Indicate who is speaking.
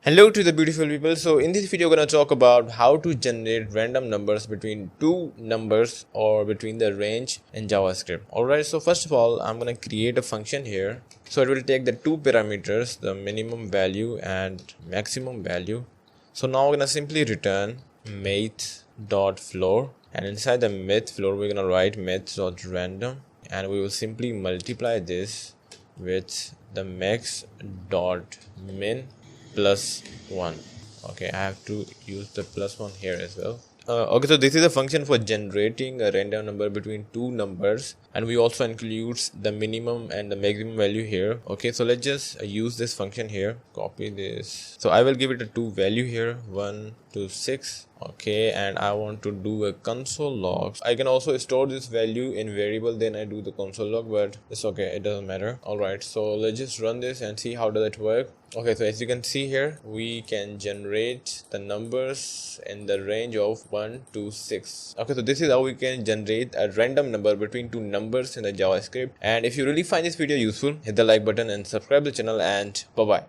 Speaker 1: Hello to the beautiful people. So in this video, we're going to talk about how to generate random numbers between two numbers or between the range in JavaScript. Alright, so first of all, I'm going to create a function here. So it will take the two parameters, the minimum value and maximum value. So now we're going to simply return math.floor, and inside the math floor, we're going to write math.random, and we will simply multiply this with the max.min plus 1. Okay, I have to use the plus 1 here as well. Okay, so this is a function for generating a random number between two numbers, and we also includes the minimum and the maximum value here. Okay, so let's just use this function here. Copy this. So I will give it a 2 value here, 1 to 6. Okay, and I want to do a console log. I can also store this value in variable, then I do the console log, but it's okay, it doesn't matter. Alright, so let's just run this and see how does it work. Okay, so as you can see here, we can generate the numbers in the range of 1 to 6. Okay, so this is how we can generate a random number between two numbers in the JavaScript. And if you really find this video useful, hit the like button and subscribe to the channel, and bye bye.